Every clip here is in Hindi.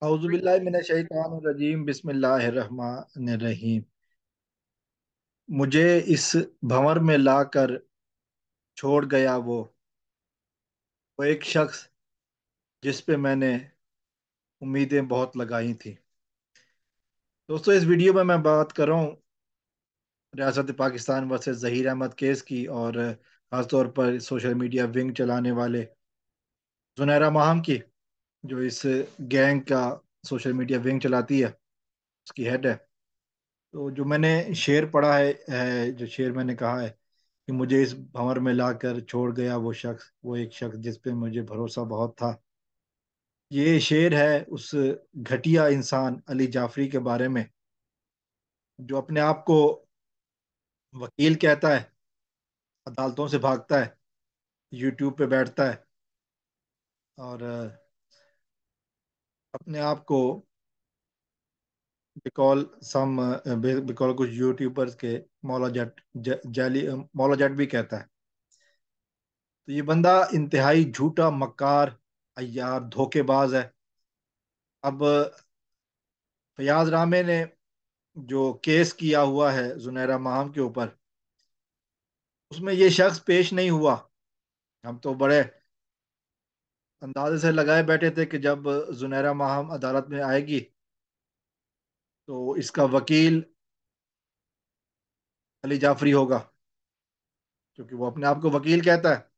औज़ुबिल्लाहि मिनश-शैतानिर-रजीम बिस्मिल्लाहिर्रहमानिर्रहीम। मुझे इस भंवर में लाकर छोड़ गया वो एक शख्स जिस पे मैंने उम्मीदें बहुत लगाई थी। दोस्तों, इस वीडियो में मैं बात कर रहा हूँ रियासत पाकिस्तान वर्सेस ज़हीर अहमद केस की, और ख़ासतौर पर सोशल मीडिया विंग चलाने वाले जुनैरा माहम की, जो इस गैंग का सोशल मीडिया विंग चलाती है, उसकी हेड है। तो जो मैंने शेर पढ़ा है, जो शेर मैंने कहा है कि मुझे इस भंवर में लाकर छोड़ गया वो एक शख्स जिस पे मुझे भरोसा बहुत था। ये शेर है उस घटिया इंसान अली जाफरी के बारे में, जो अपने आप को वकील कहता है, अदालतों से भागता है, यूट्यूब पे बैठता है और अपने आप को बिकॉल सम बिकॉल कुछ यूट्यूबर्स के मौला जट जाली मौला जट भी कहता है। तो ये बंदा इंतहाई झूठा, मक्कार, अय्यार, धोखेबाज है। अब फयाज रामे ने जो केस किया हुआ है जुनैरा माहम के ऊपर, उसमें ये शख्स पेश नहीं हुआ। हम तो बड़े अंदाजे से लगाए बैठे थे कि जब जुनैरा माहम अदालत में आएगी तो इसका वकील अली जाफरी होगा, क्योंकि वो अपने आप को वकील कहता है।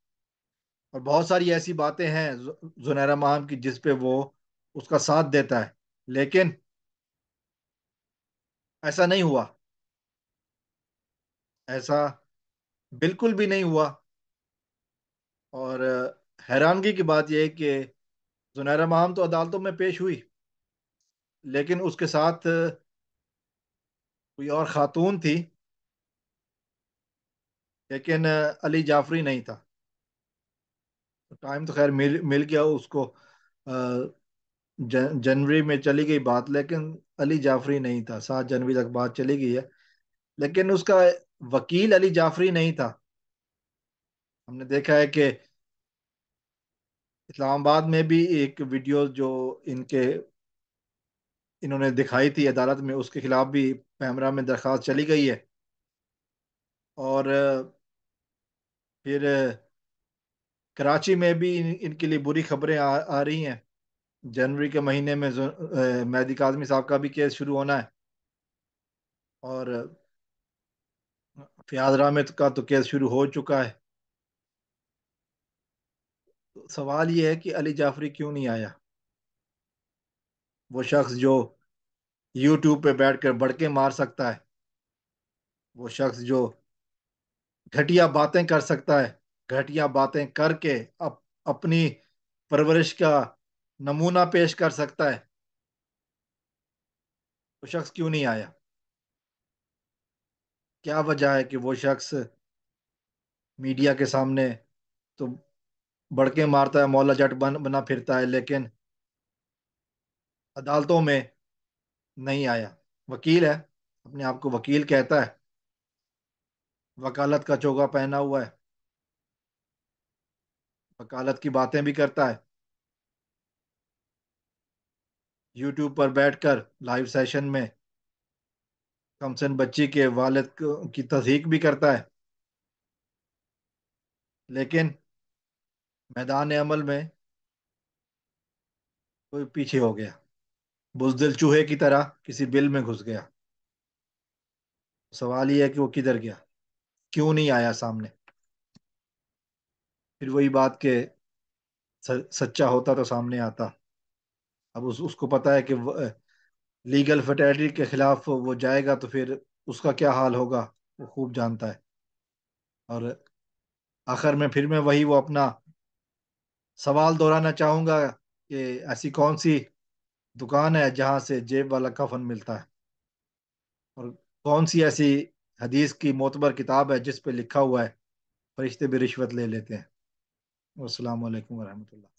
और बहुत सारी ऐसी बातें हैं जुनैरा माहम की जिस पे वो उसका साथ देता है, लेकिन ऐसा नहीं हुआ। ऐसा बिल्कुल भी नहीं हुआ। और हैरानगी की बात यह है कि जुनैरा माहम तो अदालतों में पेश हुई, लेकिन उसके साथ कोई और खातून थी, लेकिन अली जाफरी नहीं था। तो टाइम तो खैर मिल गया उसको। जनवरी में चली गई बात, लेकिन अली जाफरी नहीं था। 7 जनवरी तक बात चली गई है, लेकिन उसका वकील अली जाफरी नहीं था। हमने देखा है कि इस्लामाबाद में भी एक वीडियो जो इन्होंने दिखाई थी अदालत में, उसके खिलाफ भी पैमरा में दरखास्त चली गई है। और फिर कराची में भी इनके लिए बुरी खबरें आ रही हैं। जनवरी के महीने में मेहदी काजमी साहब का भी केस शुरू होना है, और फयाज रामे का तो केस शुरू हो चुका है। तो सवाल ये है कि अली जाफरी क्यों नहीं आया? वो शख्स जो यूट्यूब पे बैठकर बड़के मार सकता है, वो शख्स जो घटिया बातें कर सकता है, घटिया बातें करके अपनी परवरिश का नमूना पेश कर सकता है, वो शख्स क्यों नहीं आया? क्या वजह है कि वो शख्स मीडिया के सामने तो बड़के मारता है, मौला जट बना फिरता है, लेकिन अदालतों में नहीं आया? वकील है, अपने आप को वकील कहता है, वकालत का चोगा पहना हुआ है, वकालत की बातें भी करता है, यूट्यूब पर बैठकर लाइव सेशन में कमसन बच्ची के वालिद की तस्दीक भी करता है, लेकिन मैदान अमल में कोई पीछे हो गया, बुजदिल चूहे की तरह किसी बिल में घुस गया। सवाल ये है कि वो किधर गया, क्यों नहीं आया सामने? फिर वही बात के सच्चा होता तो सामने आता। अब उसको पता है कि लीगल फैटेलिटी के खिलाफ वो जाएगा तो फिर उसका क्या हाल होगा, वो खूब जानता है। और आखिर में फिर मैं वही वो अपना सवाल दोहराना चाहूंगा कि ऐसी कौन सी दुकान है जहां से जेब वाला कफन मिलता है, और कौन सी ऐसी हदीस की मोतबर किताब है जिस पे लिखा हुआ है फरिश्ते भी रिश्वत ले लेते हैं। अस्सलाम वालेकुम वरहमतुल्लाह।